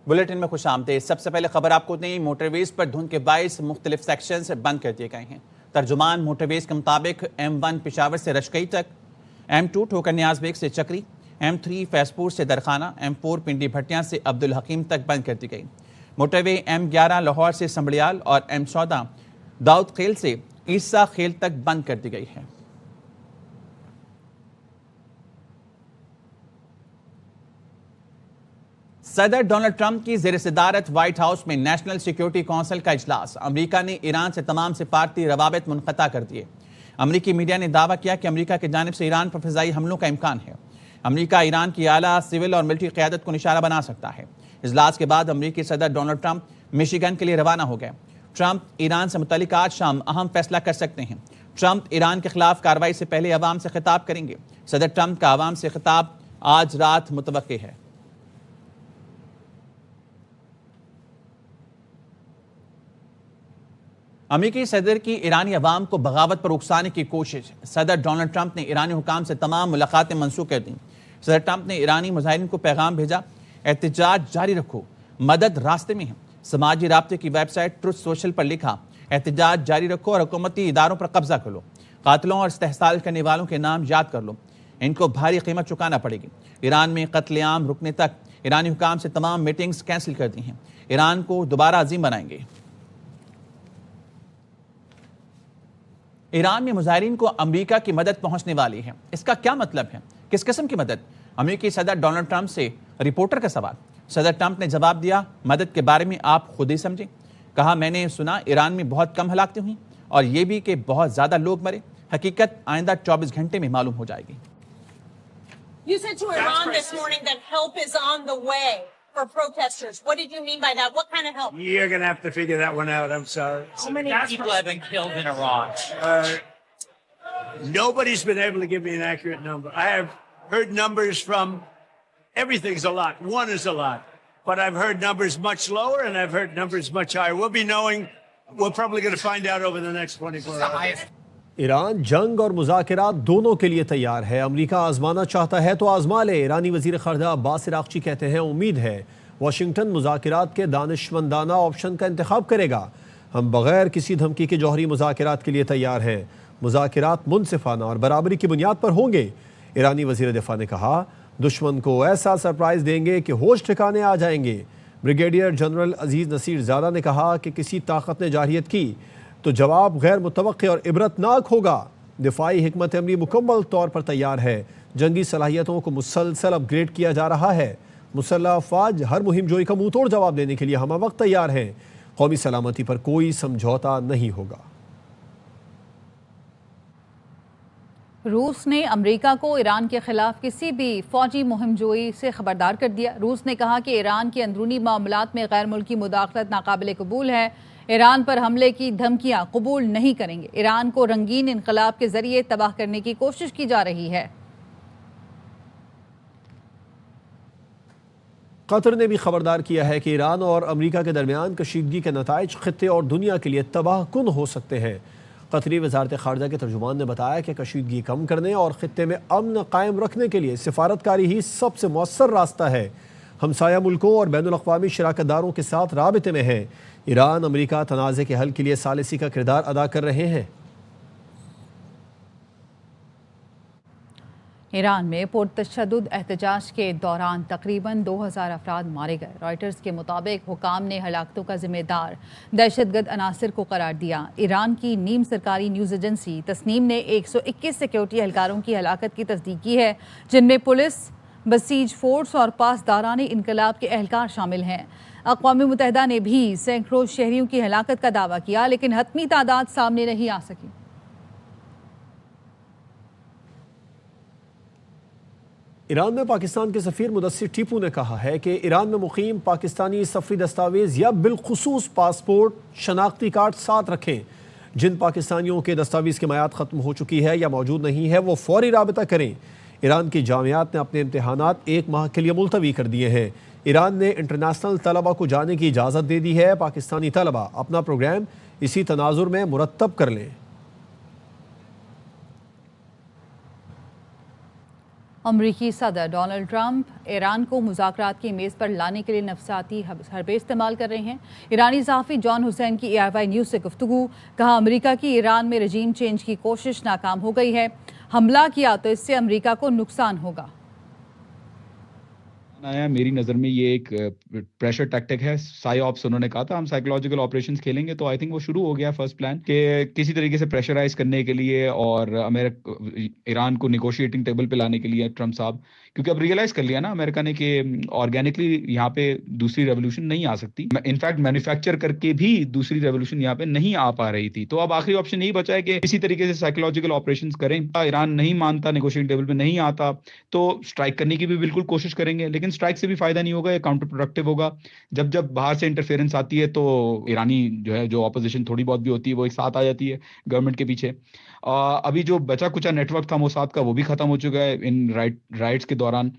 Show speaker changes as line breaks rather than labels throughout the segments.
Bulletin میں خوش آمدید۔ سب سے پہلے خبر آپ کو دیں، موٹر ویز پر دھند کے باعث مختلف سیکشنز بند کر دیے گئے ہیں۔ ترجمان موٹر ویز کے مطابق M1 پشاور سے رشکئی تک، M2 ٹھوکر نیاز بیگ سے چکری، M3 فیض پور سے درخانہ، M4 پنڈی بھٹیاں سے عبدالحکیم تک بند کر دی گئی۔ موٹر وے M11 لاہور سے سنبڑیال اور M14 داؤد خیل سے عیسیٰ خیل تک بند کر دی گئی ہے۔ صدر ڈونلڈ ٹرمپ کی زیر صدارت وائٹ ہاؤس میں نیشنل سیکیورٹی کونسل کا اجلاس۔ امریکہ نے ایران سے تمام سفارتی روابط منقطع کر دیے۔ امریکی میڈیا نے دعویٰ کیا کہ امریکہ کی جانب سے ایران پر فضائی حملوں کا امکان ہے۔ امریکہ ایران کی اعلیٰ سول اور ملٹری قیادت کو نشانہ بنا سکتا ہے۔ اجلاس کے بعد امریکی صدر ڈونلڈ ٹرمپ مشیگن کے لیے روانہ ہو گئے۔ ٹرمپ ایران سے متعلق آج شام اہم فیصلہ کر سکتے ہیں۔ ٹرمپ ایران کے خلاف کارروائی سے پہلے عوام سے خطاب کریں گے۔ صدر ٹرمپ کا عوام سے خطاب آج رات متوقع ہے۔ امریکی صدر کی ایرانی عوام کو بغاوت پر اکسانے کی کوشش۔ صدر ڈونلڈ ٹرمپ نے ایرانی حکام سے تمام ملاقاتیں منسوخ کر دیں۔ صدر ٹرمپ نے ایرانی مظاہرین کو پیغام بھیجا، احتجاج جاری رکھو، مدد راستے میں ہے۔ سماجی رابطے کی ویب سائٹ ٹروتھ سوشل پر لکھا، احتجاج جاری رکھو اور حکومتی اداروں پر قبضہ کر لو۔ قاتلوں اور استحصال کرنے والوں کے نام یاد کر لو، ان کو بھاری قیمت چکانا پڑے گی۔ ایران میں قتل عام رکنے تک ایرانی حکام سے تمام میٹنگز کینسل کر دی ہیں۔ ایران کو دوبارہ عظیم بنائیں گے۔ ایران میں مظاہرین کو امریکہ کی مدد پہنچنے والی ہے، اس کا کیا مطلب ہے؟ کس قسم کی مدد؟ امریکی صدر ڈونلڈ ٹرمپ سے رپورٹر کا سوال۔ صدر ٹرمپ نے جواب دیا، مدد کے بارے میں آپ خود ہی سمجھیں۔ کہا، میں نے سنا ایران میں بہت کم ہلاکتیں ہوئیں اور یہ بھی کہ بہت زیادہ لوگ مرے۔ حقیقت آئندہ 24 گھنٹے میں معلوم ہو جائے گی۔
You said to Iran this morning that help is on the way for protesters. What did you mean by that? What kind of help?
You're going to have to figure that one out. I'm sorry.
How many
people have been killed in Iran?
Nobody's been able to give me an accurate number. I have heard numbers from everything's a lot. One is a lot. But I've heard numbers much lower and I've heard numbers much higher. We're probably going to find out over the next 24 hours.
Iran جنگ اور مذاکرات دونوں کے لیے تیار ہے۔ امریکہ آزمانا چاہتا ہے تو آزما لے۔ ایرانی وزیر خارجہ عباس عراقچی کہتے ہیں، امید ہے واشنگٹن مذاکرات کے دانشمندانہ آپشن کا انتخاب کرے گا۔ ہم بغیر کسی دھمکی کے جوہری مذاکرات کے لیے تیار ہیں۔ مذاکرات منصفانہ اور برابری کی بنیاد پر ہوں گے۔ ایرانی وزیر دفاع نے کہا، دشمن کو ایسا سرپرائز دیں گے کہ ہوش ٹھکانے آ جائیں گے۔ بریگیڈیئر جنرل عزیز نصیر زادہ نے کہا کہ کسی طاقت نے جارحیت کی تو جواب غیر متوقع اور عبرتناک ہوگا۔ دفاعی حکمت عملی مکمل طور پر تیار ہے۔ جنگی صلاحیتوں کو مسلسل اپ گریڈ کیا جا رہا ہے۔ مسلح افواج ہر مہم جوئی کا منہ توڑ جواب دینے کے لیے ہمہ وقت تیار ہیں۔ قومی سلامتی پر کوئی سمجھوتا نہیں ہوگا۔
روس نے امریکہ کو ایران کے خلاف کسی بھی فوجی مہم جوئی سے خبردار کر دیا۔ روس نے کہا کہ ایران کی اندرونی معاملات میں غیر ملکی مداخلت ناقابل قبول ہے۔ ایران پر حملے کی دھمکیاں قبول نہیں کریں گے۔ ایران کو رنگین انقلاب کے ذریعے تباہ کرنے کی کوشش کی جا رہی ہے۔
قطر نے بھی خبردار کیا ہے کہ ایران اور امریکہ کے درمیان کشیدگی کے نتائج خطے اور دنیا کے لیے تباہ کن ہو سکتے ہیں۔ قطری وزارت خارجہ کے ترجمان نے بتایا کہ کشیدگی کم کرنے اور خطے میں امن قائم رکھنے کے لیے سفارتکاری ہی سب سے مؤثر راستہ ہے۔ ہمسایہ ملکوں اور بین الاقوامی شراکت داروں کے ساتھ رابطے میں ہیں۔ ایران امریکہ تنازع کے حل کے لیے ثالثی کا کردار ادا کر رہے ہیں۔
ایران میں پرتشدد احتجاج کے دوران تقریباً 2000 افراد مارے گئے۔ رائٹرز کے مطابق حکام نے ہلاکتوں کا ذمہ دار دہشت گرد عناصر کو قرار دیا۔ ایران کی نیم سرکاری نیوز ایجنسی تسنیم نے 121 سیکیورٹی اہلکاروں کی ہلاکت کی تصدیق کی ہے، جن میں پولیس، بسیج فورس اور پاسداران انقلاب کے اہلکار شامل ہیں۔ اقوام متحدہ نے بھی سینکڑوں شہریوں کی ہلاکت کا دعویٰ کیا، لیکن حتمی تعداد سامنے نہیں آ سکی۔
ایران میں پاکستان کے سفیر مدثر ٹیپو نے کہا ہے کہ ایران میں مقیم پاکستانی سفری دستاویز یا بالخصوص پاسپورٹ، شناختی کارڈ ساتھ رکھیں۔ جن پاکستانیوں کے دستاویز کی میعاد ختم ہو چکی ہے یا موجود نہیں ہے وہ فوری رابطہ کریں۔ ایران کی جامعات نے اپنے امتحانات 1 ماہ کے لیے ملتوی کر دیے ہیں۔ ایران نے انٹرنیشنل طلبہ کو جانے کی اجازت دے دی ہے۔ پاکستانی طلبہ اپنا پروگرام اسی تناظر میں مرتب کر لیں۔
امریکی صدر ڈونلڈ ٹرمپ ایران کو مذاکرات کی میز پر لانے کے لیے نفسیاتی حربے استعمال کر رہے ہیں۔ ایرانی صحافی جان حسین کی AIY نیوز سے گفتگو، کہا امریکہ کی ایران میں رجیم چینج کی کوشش ناکام ہو گئی ہے، حملہ کیا تو اس سے امریکہ کو نقصان ہوگا۔
میری نظر میں یہ ایک پریشر ٹیکٹک ہے، سائی آپس انہوں نے کہا تھا ہم سائیکولوجیکل آپریشنز کھیلیں گے، تو آئی تھنک وہ شروع ہو گیا فرسٹ پلان کہ کسی طریقے سے پریشرائز کرنے کے لیے اور ایران کو نیگوشیٹنگ ٹیبل پہ لانے کے لیے ٹرمپ صاحب، کیونکہ اب ریئلائز کر لیا نا امریکہ نے کہ آرگینکلی یہاں پہ دوسری ریولوشن نہیں آ سکتی، انفیکٹ مینوفیکچر کر کے بھی دوسری ریولوشن یہاں پہ نہیں آ پا رہی تھی، تو اب آخری آپشن یہی بچا ہے کہ کسی طریقے سے سائیکولوجیکل آپریشنز کریں۔ ایران نہیں مانتا، نیگوشیٹنگ ٹیبل پہ نہیں آتا، تو اسٹرائک کرنے کی بھی بالکل کوشش کریں گے، لیکن اسٹرائک سے بھی فائدہ نہیں ہوگا، یہ کاؤنٹر پروڈکٹیو ہوگا۔ جب باہر سے انٹرفیئرنس آتی ہے تو ایرانی جو اپوزیشن تھوڑی بہت بھی ہوتی ہے وہ ایک ساتھ آ جاتی ہے گورنمنٹ کے پیچھے۔ ابھی جو بچا کچا نیٹ ورک تھا موساد کا وہ بھی ختم ہو چکا ہے ان رائٹس کے دوران،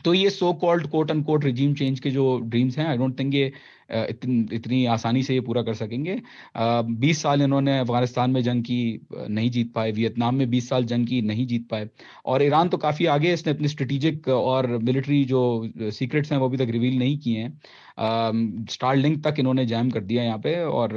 تو یہ سو کالڈ کوٹ ان کوٹ ریجیم چینج کے جو ڈریمز ہیں، آئی ڈونٹ تھنک یہ اتنی آسانی سے یہ پورا کر سکیں گے۔ 20 سال انہوں نے افغانستان میں جنگ کی، نہیں جیت پائے، ویتنام میں 20 سال جنگ کی، نہیں جیت پائے، اور ایران تو کافی آگے، اس نے اپنے اسٹریٹجک اور ملٹری جو سیکرٹس ہیں وہ ابھی تک ریویل نہیں کیے ہیں۔ اسٹار لنک تک انہوں نے جیم کر دیا یہاں پہ، اور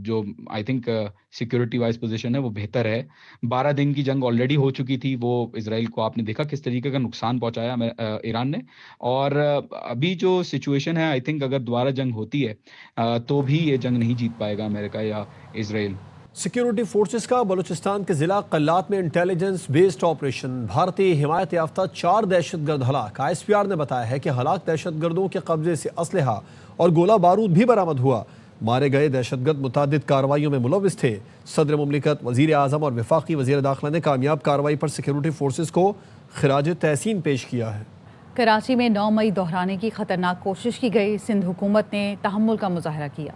جو I think security wise position ہے وہ بہتر ہے۔ 12 دن کی جنگ آلریڈی ہو چکی تھی، وہ اسرائیل کو آپ نے دیکھا کس طریقے کا نقصان پہنچایا ایران نے، اور ابھی جو سچویشن ہے آئی تھنک اگر دوبارہ جنگ ہوتی ہے تو بھی یہ جنگ نہیں جیت پائے گا امریکہ یا اسرائیل۔
سیکیورٹی فورسز کا بلوچستان کے ضلع قلات میں انٹیلیجنس بیسڈ آپریشن، بھارتی حمایت یافتہ 4 دہشت گرد ہلاک۔ ISPR نے بتایا ہے کہ ہلاک دہشت گردوں کے قبضے سے اسلحہ اور گولہ بارود بھی برآمد ہوا۔ مارے گئے دہشت گرد متعدد کارروائیوں میں ملوث تھے۔ صدر مملکت، وزیر اعظم اور وفاقی وزیر داخلہ نے کامیاب کارروائی پر سیکیورٹی فورسز کو خراج تحسین پیش کیا ہے۔
کراچی میں 9 مئی دہرانے کی خطرناک کوشش کی گئی، سندھ حکومت نے تحمل کا مظاہرہ کیا۔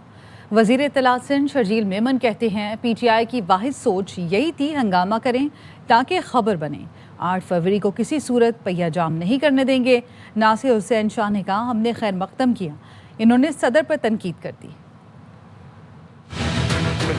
وزیر اطلاعات سندھ شرجیل میمن کہتے ہیں PTI کی واحد سوچ یہی تھی ہنگامہ کریں تاکہ خبر بنے۔ 8 فروری کو کسی صورت پہیہ جام نہیں کرنے دیں گے۔ ناصر حسین شاہ نے کہا ہم نے خیر مقدم کیا، انہوں نے صدر پر تنقید کر دی۔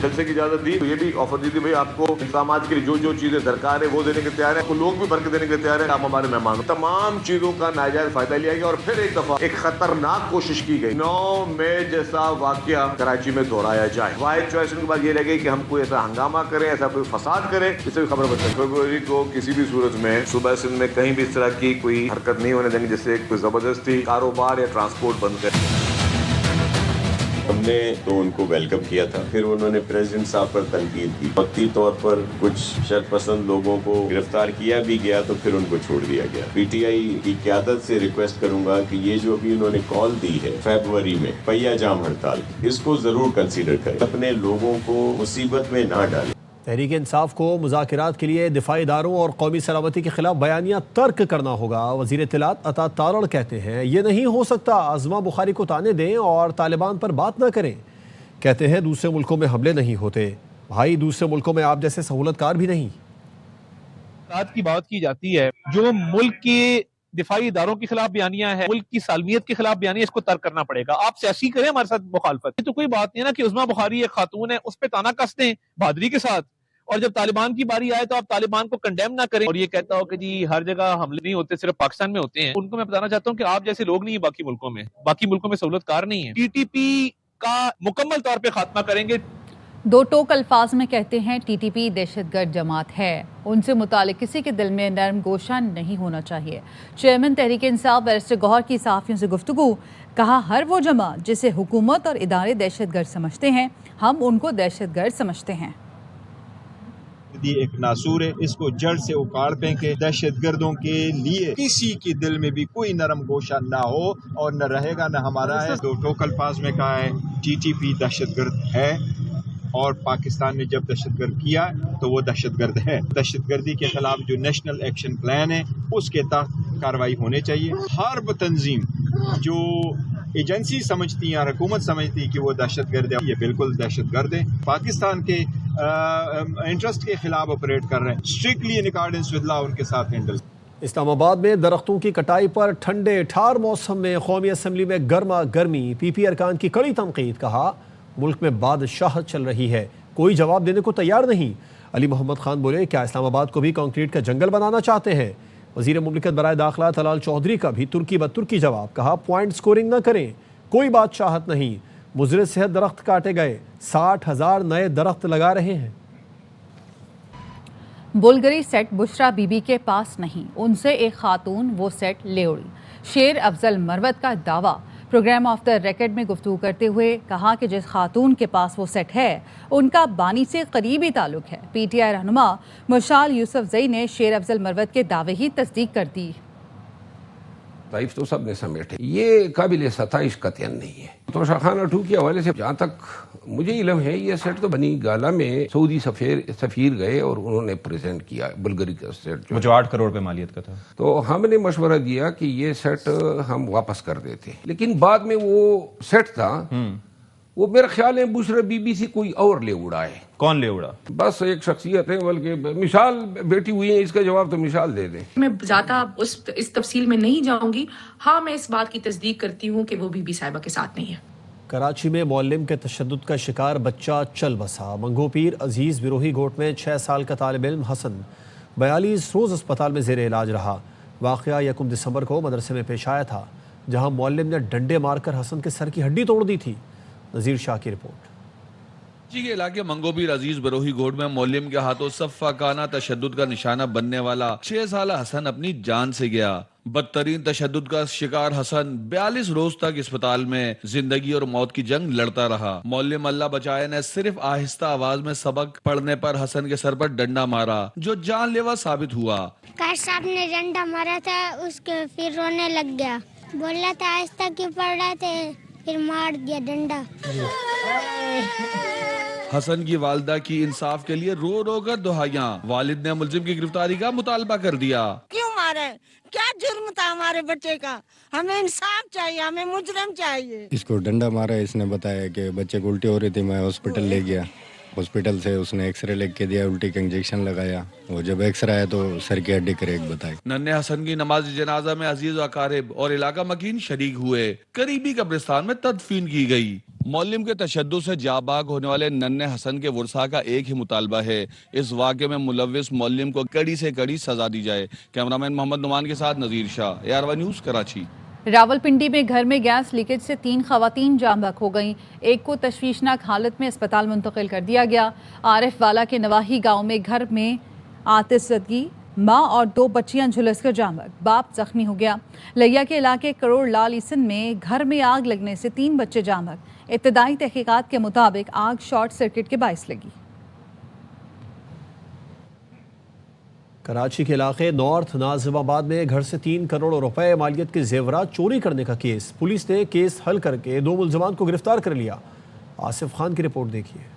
جلسے کی اجازت دی تو یہ بھی آفر دی تھی بھائی آپ کو انتظامات کے لیے جو جو چیزیں درکار ہے وہ دینے کے تیار ہیں، لوگ بھی بھر کے دینے کے تیار ہیں، آپ ہمارے مہمان ہو۔ تمام چیزوں کا ناجائز فائدہ لیا گیا، اور پھر ایک دفعہ ایک خطرناک کوشش کی گئی 9 مئی جیسا واقعہ کراچی میں دہرایا جائے۔ واحد چوائس ان کے بعد یہ رہ گئی کہ ہم کوئی ایسا ہنگامہ کریں، ایسا کوئی فساد کریں جس سے بھی خبر بچے۔ فروری کو کسی بھی صورت میں صوبہ سندھ میں کہیں بھی اس طرح کی کوئی حرکت نہیں ہونے دیں گے جس سے کوئی زبردستی کاروبار یا ٹرانسپورٹ بند کرے۔ ہم نے تو ان کو ویلکم کیا تھا، پھر انہوں نے پریزیڈنٹ صاحب پر تنقید کی، وقتی طور پر کچھ شر پسند لوگوں کو گرفتار کیا بھی گیا تو پھر ان کو چھوڑ دیا گیا۔ PTI کی قیادت سے ریکویسٹ کروں گا کہ یہ جو بھی انہوں نے کال دی ہے فیبروری میں پہیہ جام ہڑتال، اس کو ضرور کنسیڈر کریں، اپنے لوگوں کو مصیبت میں نہ ڈالیں۔
تحریک انصاف کو مذاکرات کے لیے دفاعی اداروں اور قومی سلامتی کے خلاف بیانیہ ترک کرنا ہوگا۔ وزیر اطلاعات عطا تارڑ کہتے ہیں یہ نہیں ہو سکتا، اعظمہ بخاری کو طعنے دیں اور طالبان پر بات نہ کریں۔ کہتے ہیں دوسرے ملکوں میں حملے نہیں ہوتے، بھائی دوسرے ملکوں میں آپ جیسے سہولت کار بھی نہیں۔
کی بات کی جاتی ہے، جو ملک کے دفاعی اداروں کے خلاف بیانیہ ہے، ملک کی سالمیت کے خلاف بیانیہ، اس کو ترک کرنا پڑے گا۔ آپ سیاسی کریں ہمارے ساتھ مخالفت، یہ تو کوئی بات نہیں ہے نا کہ عظمہ بخاری ایک خاتون ہے اس پہ تانا کس دیں بہادری کے ساتھ، اور جب طالبان کی باری آئے تو آپ طالبان کو کنڈیم نہ کریں اور یہ کہتا ہو کہ جی ہر جگہ حملے نہیں ہوتے، صرف پاکستان میں ہوتے ہیں۔ ان کو میں بتانا چاہتا ہوں کہ آپ جیسے لوگ نہیں ہیں باقی ملکوں میں سہولت کار نہیں ہے۔ TTP کا مکمل طور پہ خاتمہ کریں گے۔
2 ٹوک الفاظ میں کہتے ہیں TTP دہشت گرد جماعت ہے، ان سے متعلق کسی کے دل میں نرم گوشہ نہیں ہونا چاہیے۔ چیئرمین تحریک انصاف بیرسٹر گوہر کی صحافیوں سے گفتگو، کہا ہر وہ جماعت جسے حکومت اور ادارے دہشت گرد سمجھتے ہیں ہم ان کو دہشت گرد سمجھتے ہیں۔
ایک ناسور ہے، اس کو جڑ سے اکاڑ پھینکے۔ دہشت گردوں کے لیے کسی کے دل میں بھی کوئی نرم گوشہ نہ ہو اور نہ رہے گا، نہ ہمارا ہے۔ 2 ٹوک الفاظ میں کہا ہے TTP دہشت گرد ہے، اور پاکستان نے جب دہشت گرد کیا تو وہ دہشت گرد ہے۔ دہشت گردی کے خلاف جو نیشنل ایکشن پلان ہے اس کے تحت کارروائی ہونے چاہیے۔ ہر وہ تنظیم جو ایجنسی سمجھتی ہیں اور حکومت سمجھتی ہے کہ وہ دہشت گرد ہے، یہ بالکل دہشت گرد ہے، پاکستان کے انٹرسٹ کے خلاف آپریٹ کر رہے ہیں۔ Strictly in accordance with law ان کے ساتھ ہینڈل۔
اسلام آباد میں درختوں کی کٹائی پر ٹھنڈے ٹھار موسم میں قومی اسمبلی میں گرما گرمی، PP ارکان کی کڑی تنقید، کہا ملک میں بادشاہت چل رہی ہے، کوئی جواب دینے کو تیار نہیں۔ علی محمد خان بولے کیا اسلام آباد کو بھی کنکریٹ کا جنگل بنانا چاہتے ہیں؟ وزیر مملکت برائے داخلہ طلال چودھری کا بھی ترکی بترکی جواب، کہا پوائنٹ سکورنگ نہ کریں، کوئی بادشاہت نہیں، مضر صحت درخت کاٹے گئے، 60,000 نئے درخت لگا رہے ہیں۔
بلگری سیٹ بشرا بی بی کے پاس نہیں، ان سے ایک خاتون وہ سیٹ لے اڑی۔ شیر افضل مروت کا دعویٰ، پروگرام آف دا ریکارڈ میں گفتگو کرتے ہوئے کہا کہ جس خاتون کے پاس وہ سیٹ ہے ان کا بانی سے قریبی تعلق ہے۔ پی ٹی آئی رہنما مشال یوسف زئی نے شیر افضل مروت کے دعوے کی تصدیق کر دی۔
تعریف تو سب نے سمیٹے، یہ قابل ستائش قطعاً نہیں ہے۔ توشہ خانہ 2 کے حوالے سے جہاں تک مجھے علم ہے، یہ سیٹ تو بنی گالا میں سعودی سفیر گئے اور انہوں نے پریزنٹ کیا بلگری کا سیٹ
جو 8 کروڑ پہ مالیت کا تھا،
تو ہم نے مشورہ دیا کہ یہ سیٹ ہم واپس کر دیتے، لیکن بعد میں وہ سیٹ تھا وہ میرا خیال ہے بشرا بی بی سے کوئی اور لے اڑا ہے۔
کون لے اڑا؟
بس ایک شخصیت ہے، بلکہ مثال بیٹھی ہوئی ہے، اس کا جواب تو مثال دے دیں۔
میں زیادہ اس تفصیل میں نہیں جاؤں گی، ہاں میں اس بات کی تصدیق کرتی ہوں کہ وہ بی بی صاحبہ کے ساتھ نہیں ہے۔
کراچی میں معلم کے تشدد کا شکار بچہ چل بسا۔ منگو پیر عزیز بروہی گوٹ میں 6 سال کا طالب علم حسن 42 روز اسپتال میں زیر علاج رہا۔ واقعہ 1 دسمبر کو مدرسے میں پیش آیا تھا، جہاں معلم نے ڈنڈے مار کر حسن کے سر کی ہڈی توڑ دی تھی۔ نذیر شاہ کی رپورٹ۔
کراچی کے علاقے منگو پیر عزیز بروہی گوٹ میں معلم کے ہاتھوں صفاقانہ تشدد کا نشانہ بننے والا 6 سالہ حسن اپنی جان سے گیا۔ بدترین تشدد کا شکار حسن 42 روز تک اسپتال میں زندگی اور موت کی جنگ لڑتا رہا۔ معلم اللہ بچائے نے صرف آہستہ آواز میں سبق پڑھنے پر حسن کے سر پر ڈنڈا مارا، جو جان لیوا ثابت ہوا۔
کاش صاحب نے ڈنڈا مارا تھا، اس کے پھر رونے لگ گیا، بولا تھا آہستہ کیوں پڑھ رہے تھے، پھر مار دیا ڈنڈا۔
حسن کی والدہ کی انصاف کے لیے رو رو کر دہائیاں، والد نے ملزم کی گرفتاری کا مطالبہ کر دیا۔
کیوں مارے؟ کیا جرم تھا ہمارے بچے کا؟ ہمیں انصاف چاہیے، ہمیں مجرم چاہیے۔
اس کو ڈنڈا مارا، اس نے بتایا کہ بچے کو الٹی ہو رہی تھی، میں ہاسپٹل لے گیا، ہاسپٹل سے اس نے ایکس رے لکھ کے دیا، الٹی کا انجیکشن لگایا، وہ جب ایکس رے آیا تو سر کی ہڈی کریک بتائی۔
ننھے حسن کی نماز جنازہ میں عزیز و اقارب اور علاقہ مکین شریک ہوئے، قریبی قبرستان میں تدفین کی گئی۔ معلم کے تشدد سے جاں بحق ہونے والے ننھے حسن کے ورثاء کا ایک ہی مطالبہ ہے، اس واقعے میں ملوث معلم کو کڑی سے کڑی سزا دی جائے۔ کیمرامین محمد نعمان کے ساتھ نذیر شاہ، AR1 نیوز کراچی۔
راولپنڈی میں گھر میں گیس لیکیج سے 3 خواتین جاں بحق ہو گئیں، ایک کو تشویشناک حالت میں اسپتال منتقل کر دیا گیا۔ عارف والا کے نواحی گاؤں میں گھر میں آتش زدگی، ماں اور 2 بچیاں جھلس کر جاں بحق، باپ زخمی ہو گیا۔ لیا کے علاقے کروڑ لال ایسن میں گھر میں آگ لگنے سے 3 بچے جاں بحق، ابتدائی تحقیقات کے مطابق آگ شارٹ سرکٹ کے باعث لگی۔
کراچی کے علاقے نارتھ ناظم آباد میں گھر سے 3 کروڑ روپے مالیت کے زیورات چوری کرنے کا کیس، پولیس نے کیس حل کر کے 2 ملزمان کو گرفتار کر لیا۔ آصف خان کی رپورٹ دیکھیے۔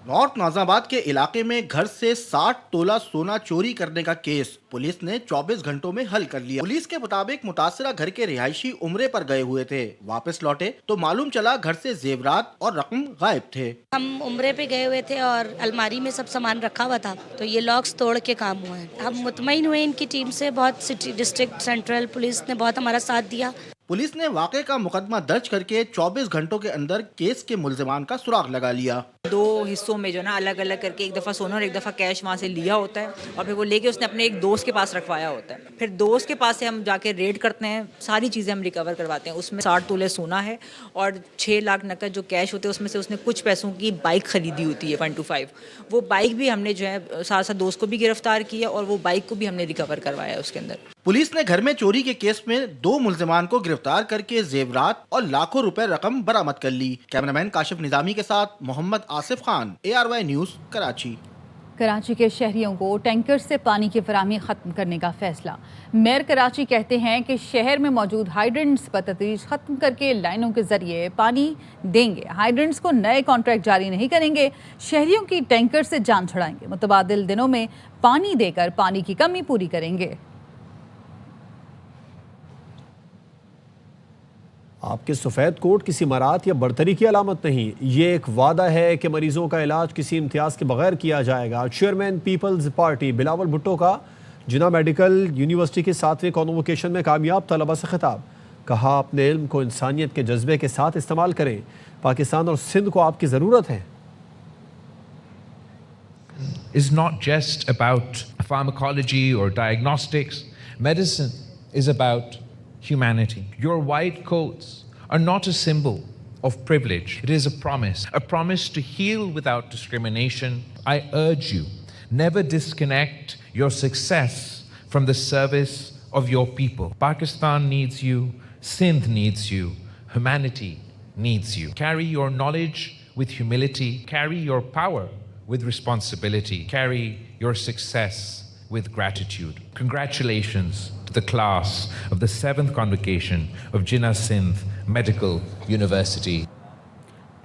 نارتھ ناظم آباد کے علاقے میں گھر سے 60 تولہ سونا چوری کرنے کا کیس پولیس نے 24 گھنٹوں میں حل کر لیا۔ پولیس کے مطابق متاثرہ گھر کے رہائشی عمرے پر گئے ہوئے تھے، واپس لوٹے تو معلوم چلا گھر سے زیورات اور رقم غائب تھے۔
ہم عمرے پہ گئے ہوئے تھے اور الماری میں سب سامان رکھا ہوا تھا، تو یہ لاکس توڑ کے کام ہوا ہے۔ ہم مطمئن ہوئے ان کی ٹیم سے، بہت سٹی ڈسٹرکٹ سینٹرل پولیس نے بہت ہمارا ساتھ دیا۔
پولیس نے واقعے کا مقدمہ درج کر کے 24 گھنٹوں کے اندر کیس کے ملزمان کا سراغ لگا لیا۔
2 حصوں میں جو نا الگ الگ کر کے ایک دفعہ سونا اور ایک دفعہ کیش وہاں سے لیا ہوتا ہے، اور پھر وہ لے کے اس نے اپنے ایک دوست کے پاس رکھوایا ہوتا ہے۔ پھر دوست کے پاس سے ہم جا کے ریڈ کرتے ہیں، ساری چیزیں ہم ریکور کرواتے ہیں۔ اس میں 60 تولے سونا ہے اور 6 لاکھ نقد جو کیش ہوتے ہیں، اس میں سے اس نے کچھ پیسوں کی بائک خریدی ہوتی ہے 125۔ وہ بائک بھی ہم نے جو ہے ساتھ ساتھ دوست کو بھی گرفتار کیا اور وہ بائک کو بھی ہم نے ریکور کروایا اس کے اندر۔
پولیس نے گھر میں چوری کے کیس میں 2 ملزمان کو گرفتار کر کے زیورات اور لاکھوں روپے رقم برآمد کر لی۔ کیمرامین کاشف نظامی کے ساتھ محمد آصف خان، AR1 نیوز کراچی۔
کراچی کے شہریوں کو ٹینکر سے پانی کی فراہمی ختم کرنے کا فیصلہ۔ میئر کراچی کہتے ہیں کہ شہر میں موجود ہائیڈرنٹس بتدریج ختم کر کے لائنوں کے ذریعے پانی دیں گے۔ ہائیڈرنٹس کو نئے کانٹریکٹ جاری نہیں کریں گے، شہریوں کی ٹینکر سے جان چھڑائیں گے، متبادل دنوں میں پانی دے کر پانی کی کمی پوری کریں گے۔
آپ کے سفید کوٹ کسی مراد یا برتری کی علامت نہیں، یہ ایک وعدہ ہے کہ مریضوں کا علاج کسی امتیاز کے بغیر کیا جائے گا۔ چیئرمین پیپلز پارٹی بلاول بھٹو کا جناح میڈیکل یونیورسٹی کے 7ویں کانووکیشن میں کامیاب طلبہ سے خطاب، کہا اپنے علم کو انسانیت کے جذبے کے ساتھ استعمال کریں، پاکستان اور سندھ کو آپ کی ضرورت ہے۔
It's not just about pharmacology or diagnostics,
Medicine is about humanity. Your white coats are not a symbol of privilege. It is a promise to heal without discrimination. I urge you, never disconnect your success from the service of your people. Pakistan needs you, Sindh needs you, humanity needs you. Carry your knowledge with humility, carry your power with responsibility, carry your success with gratitude. Congratulations to the class of the 7th convocation of Jinnah Sindh Medical University.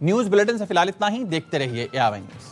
News bulletin سے فی الحال اتنا ہی. دیکھتے رہیے ARY news.